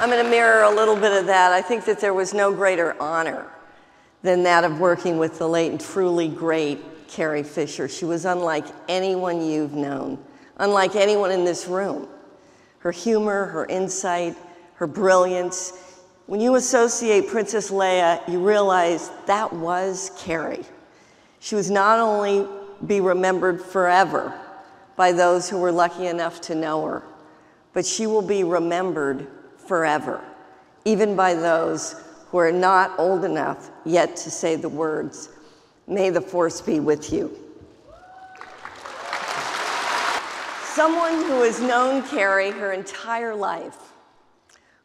I'm going to mirror a little bit of that. I think that there was no greater honor than that of working with the late and truly great Carrie Fisher. She was unlike anyone you've known, unlike anyone in this room. Her humor, her insight, her brilliance. When you associate Princess Leia, you realize that was Carrie. She was not only be remembered forever by those who were lucky enough to know her, but she will be remembered forever, even by those who are not old enough yet to say the words, "May the Force be with you." Someone who has known Carrie her entire life,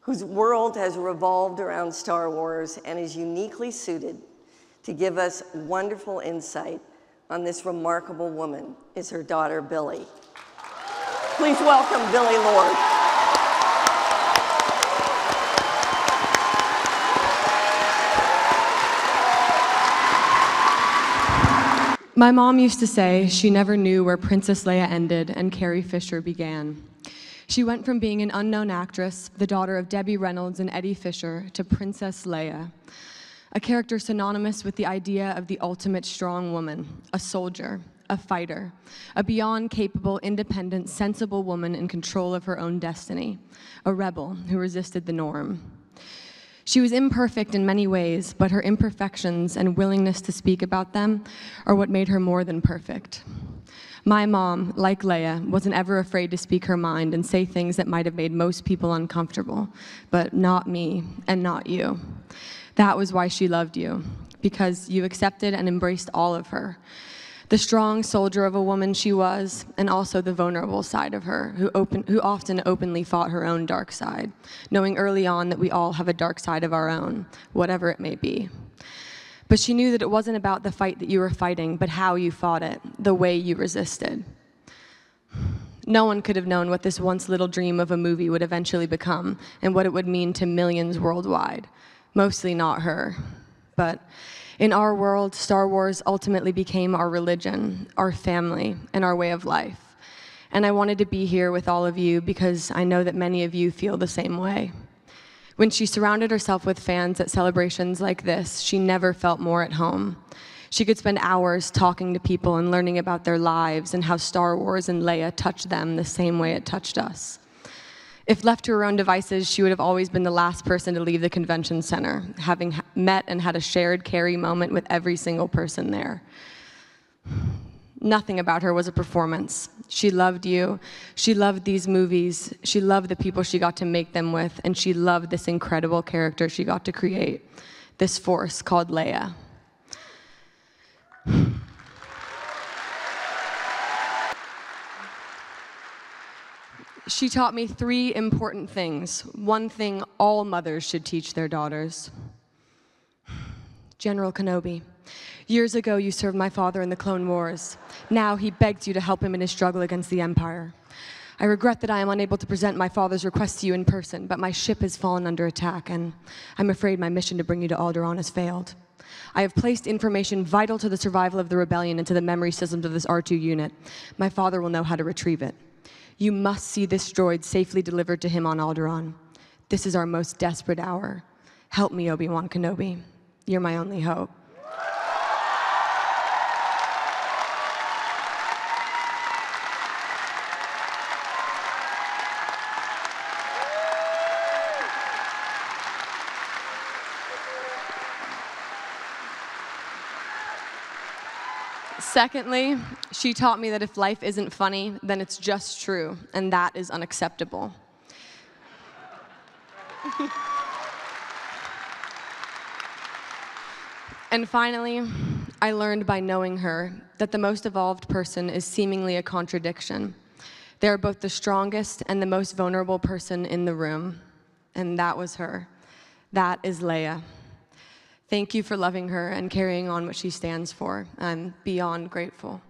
whose world has revolved around Star Wars and is uniquely suited to give us wonderful insight on this remarkable woman, is her daughter, Billie. Please welcome Billie Lourd. My mom used to say she never knew where Princess Leia ended and Carrie Fisher began. She went from being an unknown actress, the daughter of Debbie Reynolds and Eddie Fisher, to Princess Leia, a character synonymous with the idea of the ultimate strong woman, a soldier, a fighter, a beyond capable, independent, sensible woman in control of her own destiny, a rebel who resisted the norm. She was imperfect in many ways, but her imperfections and willingness to speak about them are what made her more than perfect. My mom, like Leia, wasn't ever afraid to speak her mind and say things that might have made most people uncomfortable, but not me and not you. That was why she loved you, because you accepted and embraced all of her. The strong soldier of a woman she was, and also the vulnerable side of her, who often openly fought her own dark side, knowing early on that we all have a dark side of our own, whatever it may be. But she knew that it wasn't about the fight that you were fighting, but how you fought it, the way you resisted. No one could have known what this once little dream of a movie would eventually become, and what it would mean to millions worldwide. Mostly not her. But in our world, Star Wars ultimately became our religion, our family, and our way of life. And I wanted to be here with all of you because I know that many of you feel the same way. When she surrounded herself with fans at celebrations like this, she never felt more at home. She could spend hours talking to people and learning about their lives and how Star Wars and Leia touched them the same way it touched us. If left to her own devices, she would have always been the last person to leave the convention center, having met and had a shared Carrie moment with every single person there. Nothing about her was a performance. She loved you, she loved these movies, she loved the people she got to make them with, and she loved this incredible character she got to create, this force called Leia. She taught me 3 important things. One thing all mothers should teach their daughters. General Kenobi, years ago you served my father in the Clone Wars. Now he begs you to help him in his struggle against the Empire. I regret that I am unable to present my father's request to you in person, but my ship has fallen under attack, and I'm afraid my mission to bring you to Alderaan has failed. I have placed information vital to the survival of the rebellion into the memory systems of this R2 unit. My father will know how to retrieve it. You must see this droid safely delivered to him on Alderaan. This is our most desperate hour. Help me, Obi-Wan Kenobi. You're my only hope. Secondly, she taught me that if life isn't funny, then it's just true, and that is unacceptable. And finally, I learned by knowing her that the most evolved person is seemingly a contradiction. They are both the strongest and the most vulnerable person in the room, and that was her. That is Leia. Thank you for loving her and carrying on what she stands for. I'm beyond grateful.